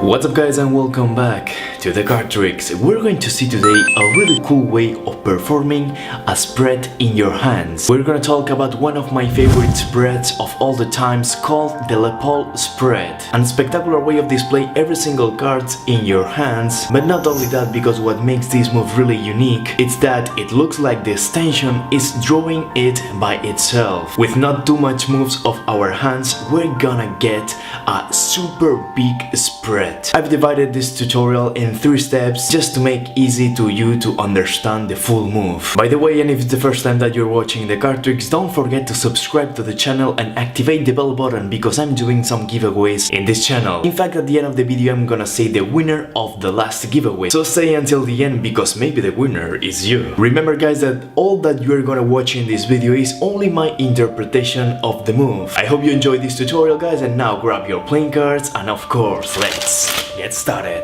What's up guys, and welcome back to the card tricks. We're going to see today a really cool way of performing a spread in your hands. We're gonna talk about one of my favorite spreads of all the times called the LePaul spread. A spectacular way of display every single card in your hands, but not only that, because what makes this move really unique it's that it looks like the extension is drawing it by itself. With not too much moves of our hands, we're gonna get a super big spread. I've divided this tutorial in 3 steps just to make easy to you to understand the full move. By the way, and if it's the first time that you're watching the card tricks, don't forget to subscribe to the channel and activate the bell button because I'm doing some giveaways in this channel. In fact, at the end of the video I'm gonna say the winner of the last giveaway, so stay until the end because maybe the winner is you. Remember guys that all that you're gonna watch in this video is only my interpretation of the move. I hope you enjoyed this tutorial guys, and now grab your playing cards and of course let's get started.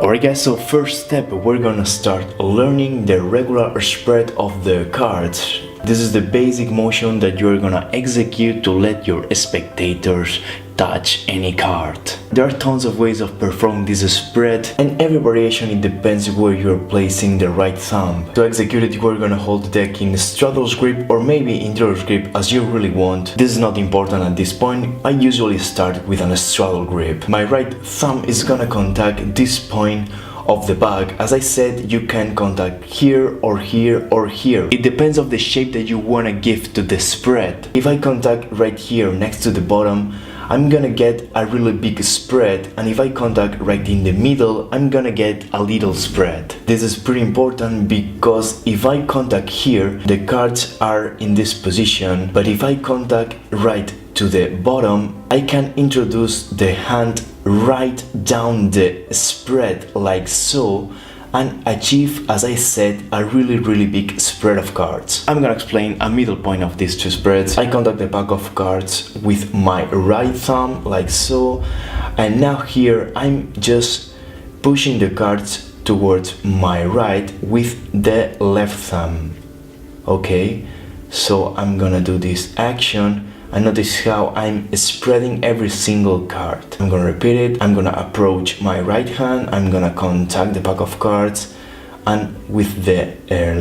Alright guys, so first step, we're gonna start learning the regular spread of the cards. This is the basic motion that you're gonna execute to let your spectators touch any card. There are tons of ways of performing this spread, and every variation it depends where you're placing the right thumb. To execute it, you're gonna hold the deck in straddle's grip or maybe in dealer's grip as you really want. This is not important at this point. I usually start with a straddle grip. My right thumb is gonna contact this point of the bag. As I said, you can contact here or here or here. It depends on the shape that you want to give to the spread. If I contact right here next to the bottom, I'm gonna get a really big spread, and if I contact right in the middle, I'm gonna get a little spread. This is pretty important because if I contact here, the cards are in this position, but if I contact right to the bottom, I can introduce the hand right down the spread like so and achieve, as I said, a really big spread of cards. I'm gonna explain a middle point of these two spreads. I contact the pack of cards with my right thumb like so, and now here I'm just pushing the cards towards my right with the left thumb. Okay, so I'm gonna do this action and notice how I'm spreading every single card. I'm gonna repeat it. I'm gonna approach my right hand, I'm gonna contact the pack of cards, and with the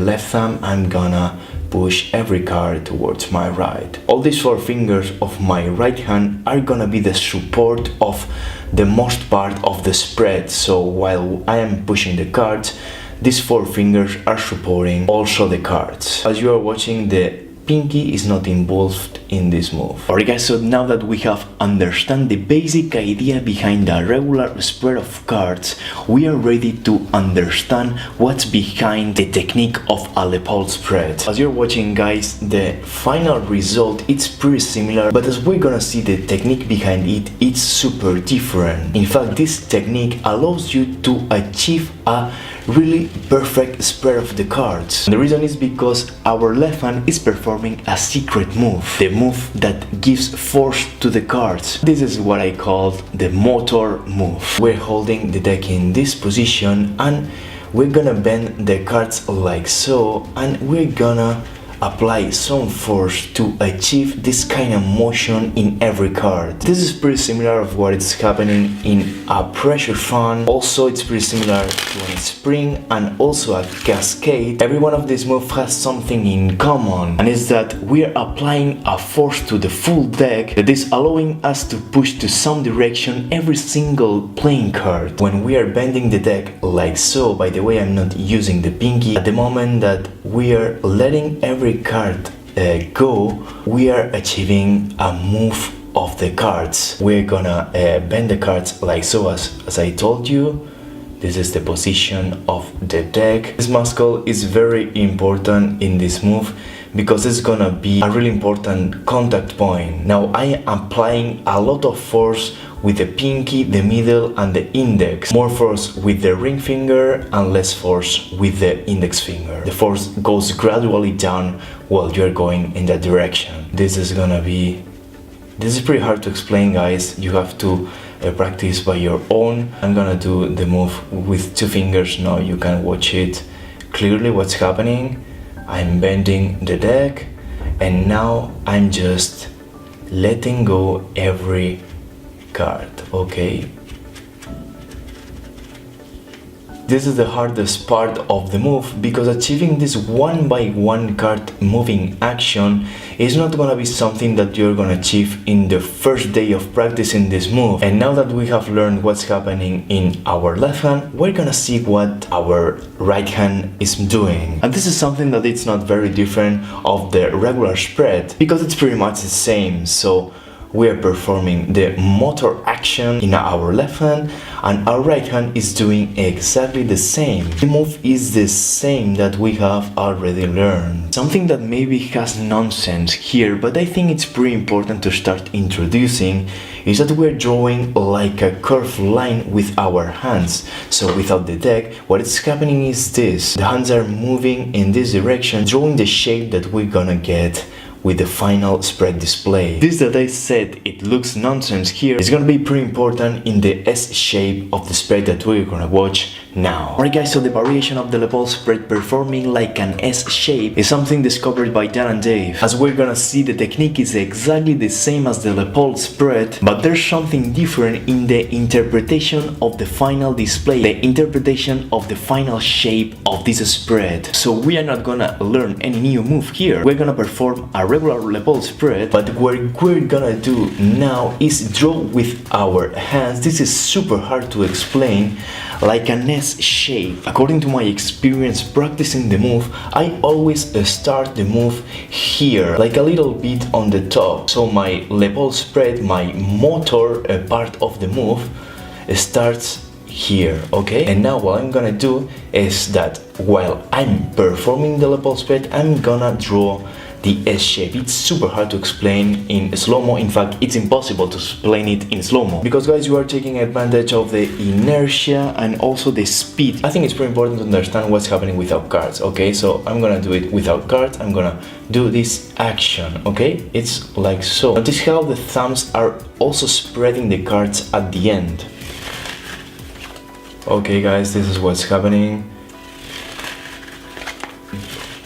left thumb I'm gonna push every card towards my right. All these 4 fingers of my right hand are gonna be the support of the most part of the spread, so while I am pushing the cards, these 4 fingers are supporting also the cards. As you are watching, the pinky is not involved in this move. Alright guys, so now that we have understand the basic idea behind the regular spread of cards, we are ready to understand what's behind the technique of a LePaul spread. As you're watching guys, the final result it's pretty similar, but as we're gonna see, the technique behind it, it's super different. In fact, this technique allows you to achieve a really perfect spread of the cards. And the reason is because our left hand is performing a secret move, the move that gives force to the cards. This is what I call the motor move. We're holding the deck in this position and we're gonna bend the cards like so, and we're gonna apply some force to achieve this kind of motion in every card. This is pretty similar of what is happening in a pressure fan. Also, it's pretty similar to a spring and also a cascade. Every one of these moves has something in common, and it's that we are applying a force to the full deck that is allowing us to push to some direction every single playing card. When we are bending the deck like so, by the way, I'm not using the pinky, at the moment that we are letting every card go, we are achieving a move of the cards. We're gonna bend the cards like so, as I told you. This is the position of the deck. This muscle is very important in this move because it's gonna be a really important contact point. Now I am applying a lot of force with the pinky, the middle and the index. More force with the ring finger and less force with the index finger. The force goes gradually down while you're going in that direction. This is pretty hard to explain guys. You have to practice by your own. I'm gonna do the move with 2 fingers now. You can watch it clearly what's happening. I'm bending the deck and now I'm just letting go every card, okay? This is the hardest part of the move because achieving this one by one card moving action is not gonna be something that you're gonna achieve in the first day of practicing this move. And now that we have learned what's happening in our left hand, we're gonna see what our right hand is doing. And this is something that it's not very different of the regular spread because it's pretty much the same. So we are performing the motor action in our left hand and our right hand is doing exactly the same. The move is the same that we have already learned. Something that maybe has nonsense here, but I think it's pretty important to start introducing, is that we're drawing like a curved line with our hands. So without the deck, what is happening is this. The hands are moving in this direction, drawing the shape that we're gonna get with the final spread display. This that I said it looks nonsense here is gonna be pretty important in the S shape of the spread that we're gonna watch now. Alright guys, so the variation of the LePaul spread performing like an S shape is something discovered by Dan and Dave. As we're gonna see, the technique is exactly the same as the LePaul spread, but there's something different in the interpretation of the final display, the interpretation of the final shape of this spread. So we are not gonna learn any new move here. We're gonna perform a regular LePaul spread, but what we're gonna do now is draw with our hands. This is super hard to explain, like an S shape. According to my experience practicing the move, I always start the move here, like a little bit on the top. So my LePaul spread, my motor part of the move starts here, okay? And now what I'm gonna do is that while I'm performing the LePaul spread, I'm gonna draw the S shape. It's super hard to explain in slow-mo. In fact, it's impossible to explain it in slow-mo because guys, you are taking advantage of the inertia and also the speed. I think it's pretty important to understand what's happening without cards, okay? So I'm gonna do it without cards. I'm gonna do this action, okay? It's like so. Notice how the thumbs are also spreading the cards at the end. Okay guys, this is what's happening.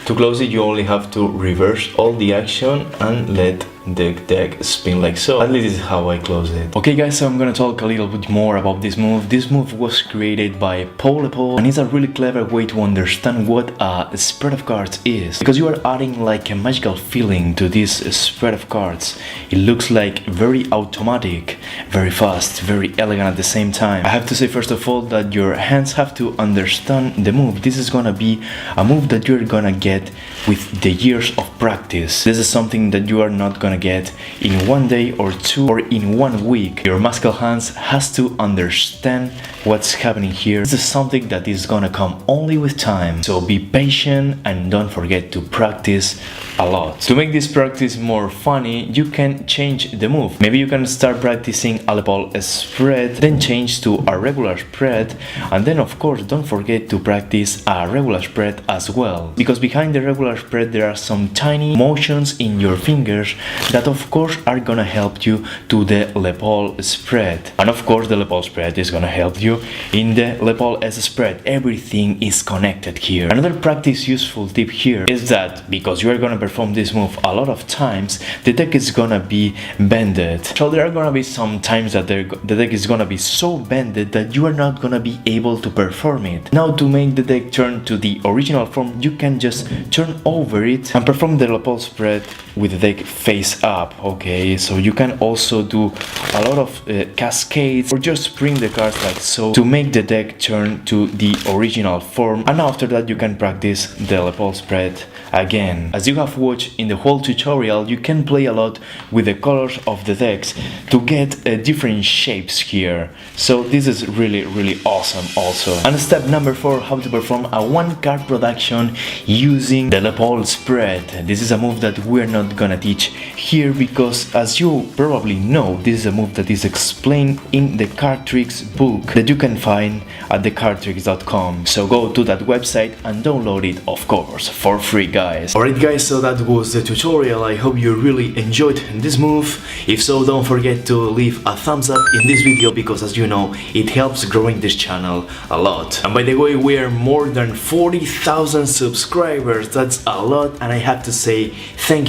To close it, you only have to reverse all the action and let the deck spin like so. At least this is how I close it. Okay guys, so I'm gonna talk a little bit more about this move. This move was created by LePaul and it's a really clever way to understand what a spread of cards is. Because you are adding like a magical feeling to this spread of cards. It looks like very automatic, very fast, very elegant at the same time. I have to say first of all that your hands have to understand the move. This is gonna be a move that you're gonna get with the years of practice. This is something that you are not gonna get in one day or two or in 1 week. Your muscle hands has to understand what's happening here. This is something that is gonna come only with time. So be patient and don't forget to practice a lot. To make this practice more funny, you can change the move. Maybe you can start practicing a LePaul spread, then change to a regular spread, and then of course don't forget to practice a regular spread as well. Because behind the regular spread there are some tiny motions in your fingers that of course are gonna help you to the LePaul spread. And of course the LePaul spread is gonna help you in the LePaul S spread. Everything is connected here. Another practice useful tip here is that because you are gonna perform this move a lot of times, the deck is gonna be bended. So there are gonna be some times that the deck is gonna be so bended that you are not gonna be able to perform it. Now to make the deck turn to the original form, you can just turn over it and perform the LePaul spread with the deck face up, okay? So you can also do a lot of cascades or just bring the cards like so to make the deck turn to the original form, and after that you can practice the LePaul spread again. As you have watched in the whole tutorial, you can play a lot with the colors of the decks to get different shapes here. So this is really awesome also. And step number 4, how to perform a 1-card production using the LePaul spread. This is a move that we're not gonna teach here because, as you probably know, this is a move that is explained in the card tricks book that you can find at thecardtricks.com. So go to that website and download it, of course, for free, guys. Alright guys, so that was the tutorial. I hope you really enjoyed this move. If so, don't forget to leave a thumbs up in this video, because as you know, it helps growing this channel a lot. And by the way, we are more than 40,000 subscribers. That's a lot, and I have to say thank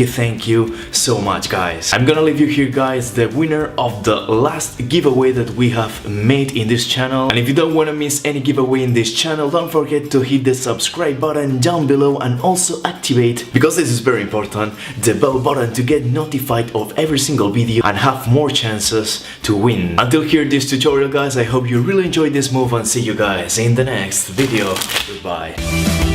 you so much, guys. I'm gonna leave you here, guys, the winner of the last giveaway that we have made in this channel. And if you don't want to miss any giveaway in this channel, don't forget to hit the subscribe button down below, and also activate, because this is very important, the bell button to get notified of every single video and have more chances to win. Until here this tutorial, guys, I hope you really enjoyed this move, and see you guys in the next video. Goodbye.